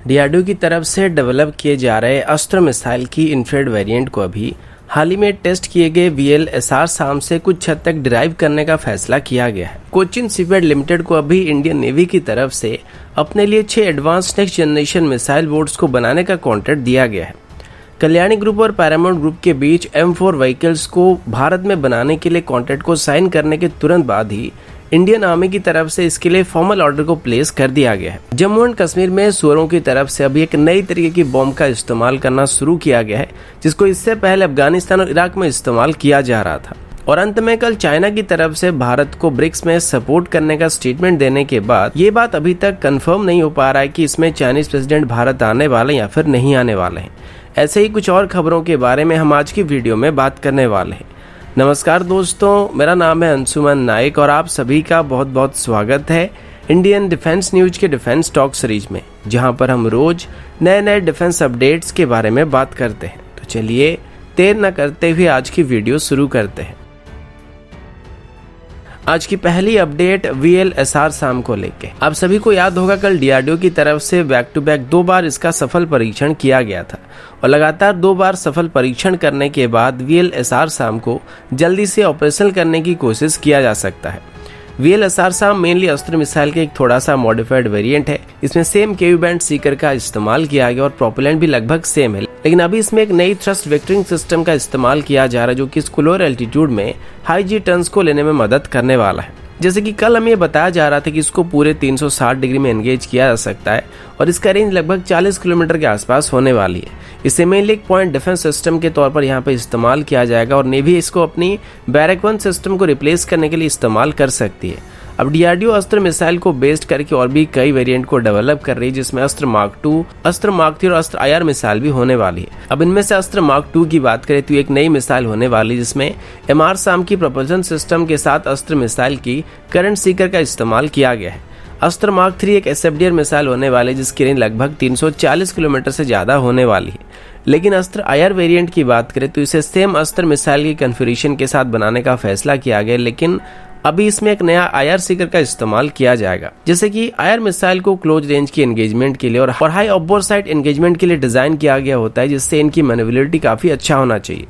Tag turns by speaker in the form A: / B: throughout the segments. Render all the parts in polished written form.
A: DRDO की तरफ से डेवलप किए जा रहे अस्त्र मिसाइल की इंफ्रारेड वेरिएंट को अभी हाल ही में टेस्ट किए गए VLSR साम से कुछ हद तक डिराइव करने का फैसला किया गया है। कोचिन शिपयार्ड लिमिटेड को अभी इंडियन नेवी की तरफ से अपने लिए 6 advance next generation missile boats को बनाने का कॉन्ट्रैक्ट दिया गया है। कल्याणी ग्रुप और पैरामाउंट ग्रुप के बीच M4 व्हीकल्स को भारत में बनाने के लिए कॉन्ट्रैक्ट को साइन करने के तुरंत बाद ही इंडियन आर्मी की तरफ से इसके लिए फॉर्मल ऑर्डर को प्लेस कर दिया गया है। जम्मू एंड कश्मीर में सुअरों की तरफ से अभी एक नई तरीके की बॉम्ब का इस्तेमाल करना शुरू किया गया है, जिसको इससे पहले अफगानिस्तान और इराक में इस्तेमाल किया जा रहा था। और अंत में कल चाइना की तरफ से भारत को ब्रिक्स में सपोर्ट करने का स्टेटमेंट देने के बाद ये बात अभी तक कंफर्म नहीं हो पा रहा है कि इसमें चाइनीज प्रेसिडेंट भारत आने वाले या फिर नहीं आने वाले हैं। ऐसे ही कुछ और खबरों के बारे में हम आज की वीडियो में बात करने वाले हैं। नमस्कार दोस्तों, मेरा नाम है अंशुमन नायक और आप सभी का बहुत बहुत स्वागत है इंडियन डिफेंस न्यूज के डिफेंस टॉक सीरीज में, जहां पर हम रोज नए नए डिफेंस अपडेट्स के बारे में बात करते हैं। तो चलिए देर न करते हुए आज की वीडियो शुरू करते हैं। आज की पहली अपडेट VLSR साम को लेके। आप सभी को याद होगा कल डीआरडीओ की तरफ से बैक टू बैक 2 बार इसका सफल परीक्षण किया गया था और लगातार 2 बार सफल परीक्षण करने के बाद VLSR साम को जल्दी से ऑपरेशनल करने की कोशिश किया जा सकता है। VLSR साम मेनली अस्त्र मिसाइल के एक थोड़ा सा मॉडिफाइड वेरिएंट है। इसमें सेम KV बैंड सीकर का इस्तेमाल किया गया और प्रोपेलेंट भी लगभग सेम है, लेकिन अभी इसमें एक नई थ्रस्ट वेक्टरिंग सिस्टम का इस्तेमाल किया जा रहा है जो कि इसको लोअर एल्टीट्यूड में हाई G टर्न्स को लेने में मदद करने वाला है। जैसे कि कल हमें बताया जा रहा था कि इसको पूरे 360 डिग्री में एंगेज किया जा सकता है और इसका रेंज लगभग 40 किलोमीटर के आसपास होने वाली है। इसे मेनली एक पॉइंट डिफेंस सिस्टम के तौर पर यहाँ पे इस्तेमाल किया जाएगा और नेवी इसको अपनी बैरक 1 सिस्टम को रिप्लेस करने के लिए इस्तेमाल कर सकती है। अब डीआरडीओ अस्त्र मिसाइल को बेस्ड करके और भी कई वेरिएंट को डेवलप कर रही है, जिसमें अस्त्र मार्क 2, अस्त्र मार्क 3 और अस्त्र IR मिसाइल भी होने वाली है। अब इनमें से अस्त्र मार्क 2 की बात करें तो एक नई मिसाइल होने वाली है जिसमें MR साम की प्रोपल्शन सिस्टम के साथ अस्त्र मिसाइल की करंट सीकर का इस्तेमाल किया गया है। अस्त्र मार्क 3 एक SFDR मिसाइल होने वाली है जिसकी रेंज लगभग 340 किलोमीटर से ज्यादा होने वाली है। लेकिन अस्त्र IR वेरिएंट की बात करें तो इसे सेम अस्त्र मिसाइल की कन्फिगरेशन के साथ बनाने का फैसला किया गया, लेकिन अभी इसमें एक नया IR सीकर का इस्तेमाल किया जाएगा। जैसे कि IR मिसाइल को क्लोज रेंज की एंगेजमेंट के लिए और हाई ऑफबोर्ड साइड एंगेजमेंट के लिए डिजाइन किया गया होता है, जिससे इनकी मैन्युअबिलिटी काफी अच्छा होना चाहिए।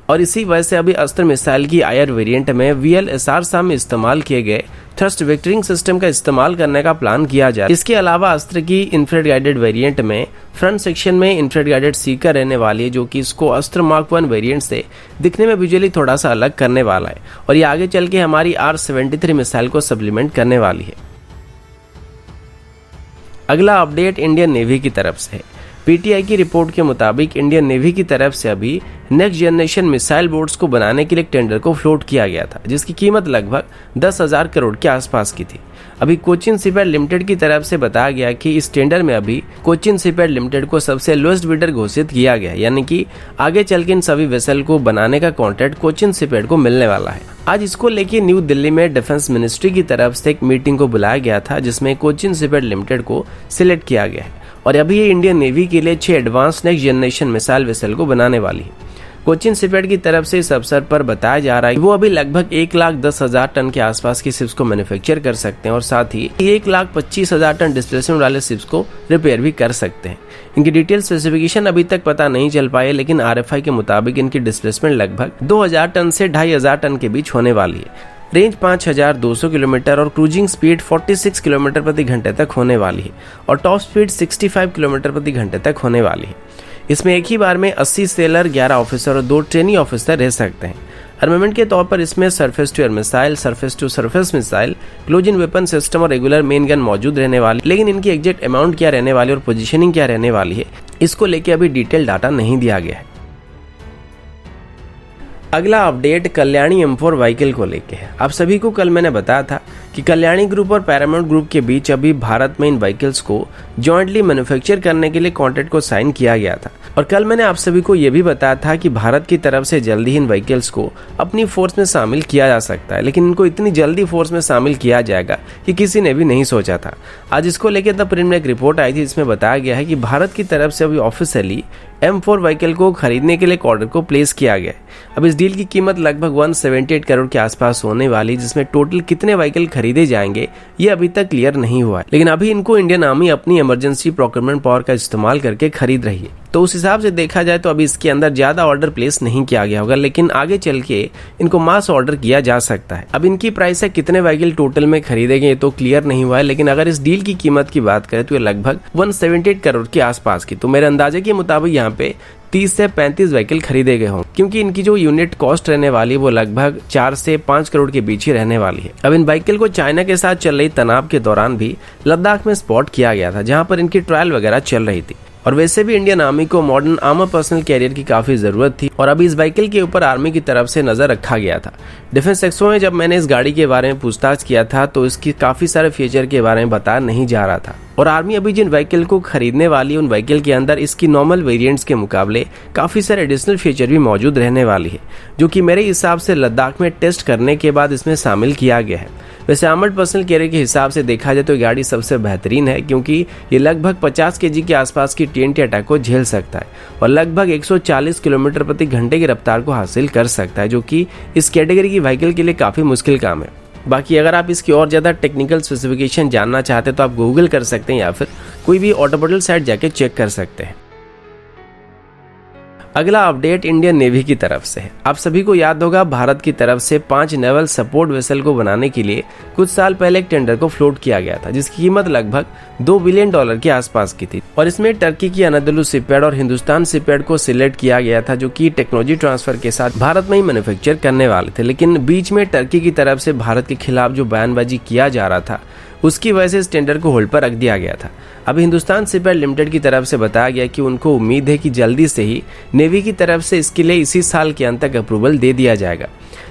A: और इसी वजह से अभी अस्त्र मिसाइल की IR वेरिएंट में VLSR साम में इस्तेमाल किए गए थ्रस्ट वेक्टरिंग सिस्टम का इस्तेमाल करने का प्लान किया जाए। इसके अलावा अस्त्र की इंफ्रारेड गाइडेड वेरिएंट में फ्रंट सेक्शन में इंफ्रारेड गाइडेड सीकर रहने वाली है, जो कि इसको अस्त्र मार्क 1 वेरिएंट से दिखने में विजुअली थोड़ा सा अलग करने वाला है और ये आगे चल के हमारी R73 मिसाइल को सप्लीमेंट करने वाली है। अगला अपडेट इंडियन नेवी की तरफ से है। PTI की रिपोर्ट के मुताबिक इंडियन नेवी की तरफ से अभी नेक्स्ट जनरेशन मिसाइल बोट्स को बनाने के लिए एक टेंडर को फ्लोट किया गया था, जिसकी कीमत लगभग 10,000 करोड़ के आसपास की थी। अभी कोचिन शिपयार्ड लिमिटेड की तरफ से बताया गया कि इस टेंडर में अभी कोचिन शिपयार्ड लिमिटेड को सबसे लोएस्ट बिडर घोषित किया गया, यानी कि आगे चल के इन सभी वेसल को बनाने का कॉन्ट्रैक्ट कोचिन शिपयार्ड को मिलने वाला है। आज इसको लेके न्यू दिल्ली में डिफेंस मिनिस्ट्री की तरफ से एक मीटिंग को बुलाया गया था, जिसमें कोचिन शिपयार्ड लिमिटेड को सिलेक्ट किया गया है और अभी ये इंडियन नेवी के लिए 6 advance next generation missile vessel को बनाने वाली है। कोचिन शिपयार्ड की तरफ से इस अवसर पर बताया जा रहा है कि वो अभी लगभग 1,10,000 टन के आसपास की शिप्स को मैन्युफैक्चर कर सकते हैं और साथ ही 1,25,000 टन डिस्प्लेसमेंट वाले शिप्स को रिपेयर भी कर सकते हैं। इनकी डिटेल स्पेसिफिकेशन अभी तक पता नहीं चल पाई है, लेकिन RFI के मुताबिक इनकी डिस्प्लेसमेंट लगभग 2,000 टन से 2,500 टन के बीच होने वाली है। रेंज 5,200 किलोमीटर और क्रूजिंग स्पीड 46 किलोमीटर प्रति घंटे तक होने वाली है और टॉप स्पीड 65 किलोमीटर प्रति घंटे तक होने वाली है। इसमें एक ही बार में 80 सेलर, 11 ऑफिसर और 2 ट्रेनी ऑफिसर रह सकते हैं। आर्मामेंट के तौर पर इसमें surface to air missile, surface to surface missile, close in weapon system और रेगुलर मेन गन मौजूद रहने वाली, लेकिन इनकी एग्जैक्ट अमाउंट क्या रहने वाली और पोजीशनिंग क्या रहने वाली है, इसको लेके अभी डिटेल डाटा नहीं दिया गया है। अगला अपडेट कल्याणी M4 व्हीकल को लेके है। आप सभी को कल मैंने बताया था कि कल्याणी ग्रुप और पैरामाउंट ग्रुप के बीच अभी भारत में इन व्हीकल्स को जॉइंटली मैन्युफैक्चर करने के लिए कॉन्ट्रैक्ट को साइन किया गया था और कल मैंने आप सभी को यह भी बताया था कि भारत की तरफ से जल्दी ही इन व्हीकल्स को अपनी फोर्स में शामिल किया जा सकता है, लेकिन इनको इतनी जल्दी फोर्स में शामिल किया जाएगा कि किसी ने भी नहीं सोचा था। आज इसको लेकर द प्रिंट में एक रिपोर्ट आई थी, जिसमें बताया गया है कि भारत की तरफ से अभी ऑफिशियली M4 व्हीकल को खरीदने के लिए ऑर्डर को प्लेस किया गया है। अब इस डील की कीमत लगभग 178 करोड़ के आसपास होने वाली, जिसमें टोटल कितने व्हीकल खरीदे जाएंगे ये अभी तक क्लियर नहीं हुआ है। लेकिन अभी इनको इंडियन आर्मी अपनी इमरजेंसी प्रोक्योरमेंट पावर का इस्तेमाल करके खरीद रही है, तो उस हिसाब से देखा जाए तो अभी इसके अंदर ज्यादा ऑर्डर प्लेस नहीं किया गया होगा, लेकिन आगे चल के इनको मास ऑर्डर किया जा सकता है। अब इनकी प्राइस है कितने व्हीकल टोटल में खरीदेंगे तो क्लियर नहीं हुआ है, लेकिन अगर इस डील की कीमत की बात करें तो ये लगभग 178 करोड़ के आसपास की, तो मेरे अंदाजे के मुताबिक यहाँ पे 30 से 35 व्हीकल खरीदे गए हों, क्योंकि इनकी जो यूनिट कॉस्ट रहने वाली है वो लगभग 4 से 5 करोड़ के बीच ही रहने वाली है। अब इन व्हीकल को चाइना के साथ चल रही तनाव के दौरान भी लद्दाख में स्पॉट किया गया था, जहां पर इनकी ट्रायल वगैरह चल रही थी। और वैसे भी इंडियन आर्मी को मॉडर्न आर्मर पर्सनल कैरियर की काफी जरूरत थी और अभी इस व्हीकल के ऊपर आर्मी की तरफ से नजर रखा गया था। डिफेंस एक्सपो में जब मैंने इस गाड़ी के बारे में पूछताछ किया था तो इसकी काफी सारे फीचर के बारे में बताया नहीं जा रहा था, और आर्मी अभी जिन व्हीकल को खरीदने वाली है उन व्हीकल के अंदर इसकी नॉर्मल वेरिएंट्स के मुकाबले काफी सारे एडिशनल फीचर भी मौजूद रहने वाली है, जो कि मेरे हिसाब से लद्दाख में टेस्ट करने के बाद इसमें शामिल किया गया है। वैसे आर्मर्ड पर्सनल कैरियर के हिसाब से देखा जाए तो ये गाड़ी सबसे बेहतरीन है, क्योंकि ये लगभग 50 केजी के आसपास की TNT अटैक को झेल सकता है और लगभग 140 किलोमीटर प्रति घंटे की रफ्तार को हासिल कर सकता है, जो कि इस कैटेगरी की व्हीकल के लिए काफी मुश्किल काम है। बाकी अगर आप इसकी और ज़्यादा टेक्निकल स्पेसिफिकेशन जानना चाहते हैं तो आप गूगल कर सकते हैं या फिर कोई भी ऑटोमोबाइल साइट जाके चेक कर सकते हैं। अगला अपडेट इंडियन नेवी की तरफ से है। आप सभी को याद होगा भारत की तरफ से 5 नेवल सपोर्ट वेसल को बनाने के लिए कुछ साल पहले एक टेंडर को फ्लोट किया गया था, जिसकी कीमत लगभग $2 बिलियन के आसपास की थी, और इसमें टर्की की अनादोलू शिपयार्ड और हिंदुस्तान शिपयार्ड को सिलेक्ट किया गया था, जो कि टेक्नोलॉजी ट्रांसफर के साथ भारत में ही मैन्युफैक्चर करने वाले थे। लेकिन बीच में टर्की की तरफ से भारत के खिलाफ जो बयानबाजी किया जा रहा था उसकी वजह से इस टेंडर को होल्ड पर रख दिया गया था। अब हिंदुस्तान शिपयार्ड लिमिटेड की तरफ से बताया गया कि उनको उम्मीद है कि जल्दी से ही नेवी की तरफ से इसके लिए इसी साल के अंत तक अप्रूवल दे दिया जाएगा,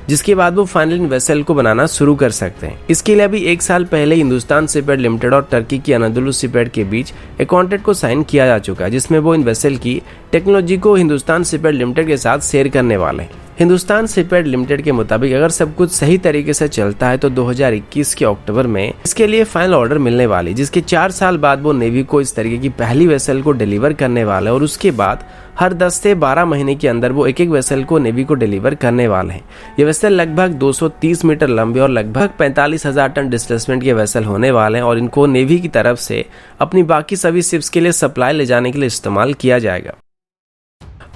A: जिसके बाद वो फाइनल वेसल को बनाना शुरू कर सकते हैं। इसके लिए अभी 1 साल पहले हिंदुस्तान शिपयार्ड लिमिटेड और टर्की की अनादोलू शिपयार्ड के बीच एक कॉन्ट्रैक्ट को साइन किया जा चुका है, जिसमें वो इन वेसल की टेक्नोलॉजी को हिंदुस्तान शिपयार्ड लिमिटेड के साथ शेयर करने वाले हैं। हिंदुस्तान शिपयार्ड लिमिटेड के मुताबिक अगर सब कुछ सही तरीके से चलता है तो 2021 के अक्टूबर में इसके लिए फाइनल ऑर्डर मिलने वाली, जिसके 4 साल बाद वो नेवी को इस तरीके की पहली वेसल को डिलीवर करने वाला है, और उसके बाद हर 10 से 12 महीने के अंदर वो एक वेसल को नेवी को डिलीवर करने वाले हैं। ये वेसल लगभग 230 मीटर लंबे और लगभग 45,000 टन डिस्प्लेसमेंट के वेसल होने वाले हैं, और इनको नेवी की तरफ से अपनी बाकी सभी शिप्स के लिए सप्लाई ले जाने के लिए इस्तेमाल किया जाएगा।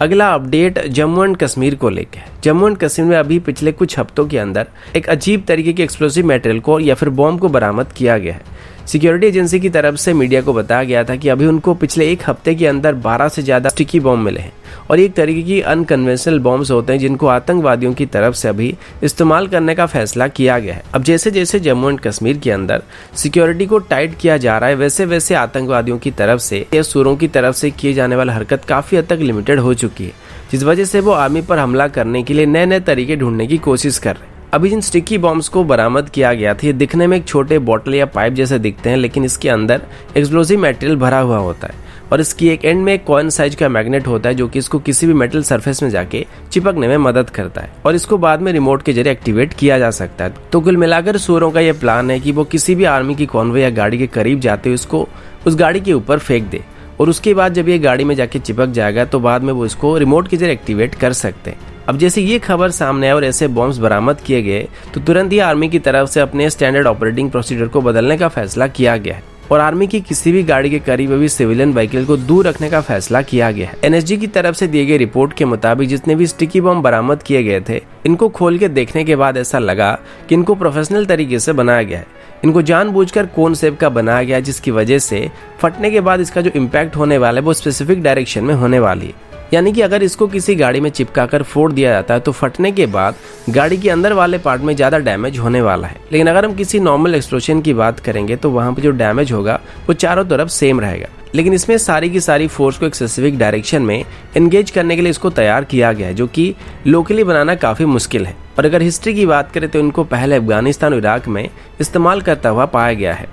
A: अगला अपडेट जम्मू एंड कश्मीर को लेकर है। जम्मू एंड कश्मीर में अभी पिछले कुछ हफ्तों के अंदर एक अजीब तरीके के एक्सप्लोसिव मटेरियल को या फिर बॉम्ब को बरामद किया गया है। सिक्योरिटी एजेंसी की तरफ से मीडिया को बताया गया था कि अभी उनको पिछले 1 हफ्ते के अंदर 12 से ज्यादा स्टिकी बॉम्ब मिले हैं, और एक तरीके की अनकन्वेंशनल बॉम्ब्स होते हैं जिनको आतंकवादियों की तरफ से अभी इस्तेमाल करने का फैसला किया गया है। अब जैसे जैसे जम्मू एंड कश्मीर के अंदर सिक्योरिटी को टाइट किया जा रहा है, वैसे वैसे आतंकवादियों की तरफ से या सूरों की तरफ से किए जाने वाला हरकत काफी हद तक लिमिटेड हो चुकी है, जिस वजह से वो आर्मी पर हमला करने के लिए नए नए तरीके ढूंढने की कोशिश कर रहे हैं। अभी जिन स्टिकी बॉम्ब्स को बरामद किया गया था, ये दिखने में एक छोटे बॉटल या पाइप जैसे दिखते हैं, लेकिन इसके अंदर एक्सप्लोसिव मटेरियल भरा हुआ होता है, और इसकी एक एंड में एक कॉइन साइज का मैग्नेट होता है, जो कि इसको किसी भी मेटल सरफेस में जाके चिपकने में मदद करता है, और इसको बाद में रिमोट के जरिए एक्टिवेट किया जा सकता है। तो कुल मिलाकर सूरों का यह प्लान है कि वो किसी भी आर्मी की कॉन्वॉय या गाड़ी के करीब जाते हुए इसको उस गाड़ी के ऊपर फेंक दे, और उसके बाद जब ये गाड़ी में जाके चिपक जाएगा तो बाद में वो इसको रिमोट के जरिए एक्टिवेट कर सकते हैं। अब जैसे ये खबर सामने आए और ऐसे बॉम्ब्स बरामद किए गए तो तुरंत ही आर्मी की तरफ से अपने स्टैंडर्ड ऑपरेटिंग प्रोसीजर को बदलने का फैसला किया गया है, और आर्मी की किसी भी गाड़ी के करीब अभी सिविलियन व्हीकल को दूर रखने का फैसला किया गया है। एनएसजी की तरफ से दिए गए रिपोर्ट के मुताबिक जितने भी स्टिकी बॉम्ब बरामद किए गए थे, इनको खोल के देखने के बाद ऐसा लगा कि इनको प्रोफेशनल तरीके से बनाया गया है। इनको जानबूझकर कोन शेप का बनाया गया, जिसकी वजह से फटने के बाद इसका जो इम्पैक्ट होने वाला है वो स्पेसिफिक डायरेक्शन में होने वाली है। यानी कि अगर इसको किसी गाड़ी में चिपकाकर फोड़ दिया जाता है तो फटने के बाद गाड़ी के अंदर वाले पार्ट में ज्यादा डैमेज होने वाला है। लेकिन अगर हम किसी नॉर्मल एक्सप्लोजन की बात करेंगे तो वहां पर जो डैमेज होगा वो चारों तरफ सेम रहेगा, लेकिन इसमें सारी की सारी फोर्स को एक स्पेसिफिक डायरेक्शन में एंगेज करने के लिए इसको तैयार किया गया है, जो कि लोकली बनाना काफी मुश्किल है। और अगर हिस्ट्री की बात करें तो इनको पहले अफगानिस्तान और इराक में इस्तेमाल करता हुआ पाया गया है।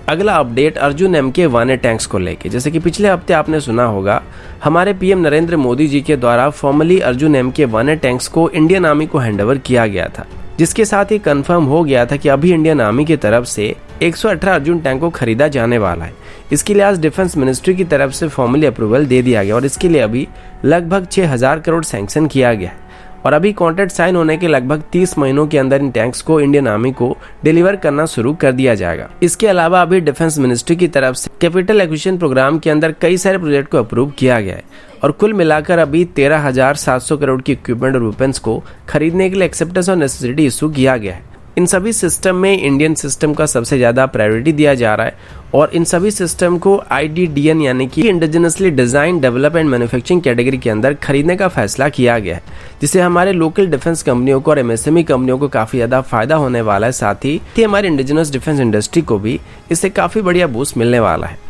A: अगला update Arjun MK 1A tanks को लेके। जैसे कि पिछले हफ्ते आपने सुना होगा, हमारे पीएम नरेंद्र मोदी जी के द्वारा formally Arjun MK 1A tanks को इंडियन आर्मी को हैंडओवर किया गया था। जिसके साथ ही कंफर्म हो गया था कि अभी इंडियन आर्मी की तरफ से 118 अर्जुन टैंक को खरीदा जाने वाला है। इसके लिए आज डिफेंस मिनिस्ट्री की तरफ से फॉर्मली अप्रूवल दे दिया गया और इसके लिए अभी लगभग 6000 करोड़ सैंक्शन किया गया है और अभी कॉन्ट्रैक्ट साइन होने के लगभग 30 महीनों के अंदर इन टैंक्स को इंडियन आर्मी को डिलीवर करना शुरू कर दिया जाएगा। इसके अलावा अभी डिफेंस मिनिस्ट्री की तरफ से कैपिटल एक्विजिशन प्रोग्राम के अंदर कई सारे प्रोजेक्ट को अप्रूव किया गया है और कुल मिलाकर अभी 13,700 करोड़ की इक्विपमेंट और वेपन्स को खरीदने के लिए एक्सेप्टेंस और नेसेसिटी इशू किया गया है। इन सभी सिस्टम में इंडियन सिस्टम का सबसे ज्यादा प्रायोरिटी दिया जा रहा है और इन सभी सिस्टम को IDDN यानी कि indigenously design develop and manufacturing category के अंदर खरीदने का फैसला किया गया है, जिससे हमारे लोकल डिफेंस कंपनियों को और MSME कंपनियों को काफी ज्यादा फायदा होने वाला है। साथ ही हमारी इंडिजिनस डिफेंस इंडस्ट्री को भी इससे काफी बढ़िया बूस्ट मिलने वाला है।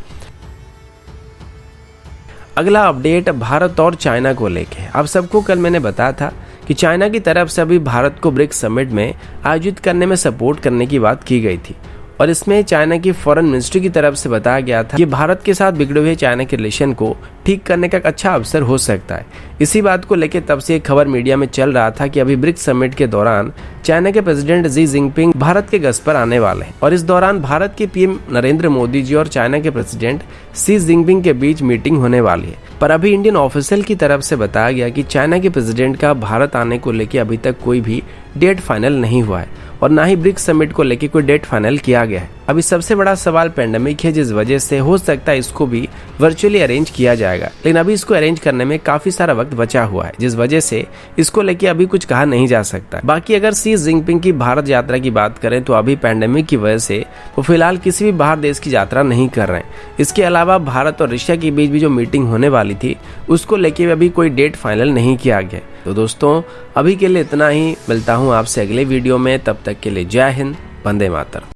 A: अगला अपडेट भारत और चाइना को लेके। आप सबको कल मैंने बताया था कि चाइना की तरफ से अभी भारत को ब्रिक्स समिट में आयोजित करने में सपोर्ट करने की बात की गई थी और इसमें चाइना की फॉरेन मिनिस्ट्री की तरफ से बताया गया था कि भारत के साथ बिगड़े हुए चाइना के रिलेशन को ठीक करने का एक अच्छा अवसर हो सकता है। इसी बात को लेकर तब से एक खबर मीडिया में चल रहा था कि अभी ब्रिक्स समिट के दौरान चाइना के प्रेसिडेंट शी जिनपिंग भारत के गस्त पर आने वाले हैं और इस दौरान भारत के PM नरेंद्र मोदी जी और चाइना के प्रेसिडेंट शी जिनपिंग के बीच मीटिंग होने वाली है। पर अभी इंडियन ऑफिशियल की तरफ से बताया गया कि चाइना के प्रेसिडेंट का भारत आने को लेकर अभी तक कोई भी डेट फाइनल नहीं हुआ है और ना ही ब्रिक्स समिट को लेकर कोई डेट फाइनल किया गया है। अभी सबसे बड़ा सवाल पेंडेमिक है, जिस वजह से हो सकता है इसको भी वर्चुअली अरेंज किया जाएगा, लेकिन अभी इसको अरेंज करने में काफी सारा वक्त बचा हुआ है, जिस वजह से इसको लेके अभी कुछ कहा नहीं जा सकता। बाकी अगर शी जिनपिंग की भारत यात्रा की बात करें तो अभी पेंडेमिक की वजह से वो फिलहाल किसी भी बाहर देश की यात्रा नहीं कर रहे हैं। इसके अलावा भारत और रशिया के बीच भी जो मीटिंग होने वाली थी उसको लेके अभी कोई डेट फाइनल नहीं किया गया। तो दोस्तों अभी के लिए इतना ही, मिलता हूँ आपसे अगले वीडियो में, तब तक के लिए जय हिंद, वंदे मातरम।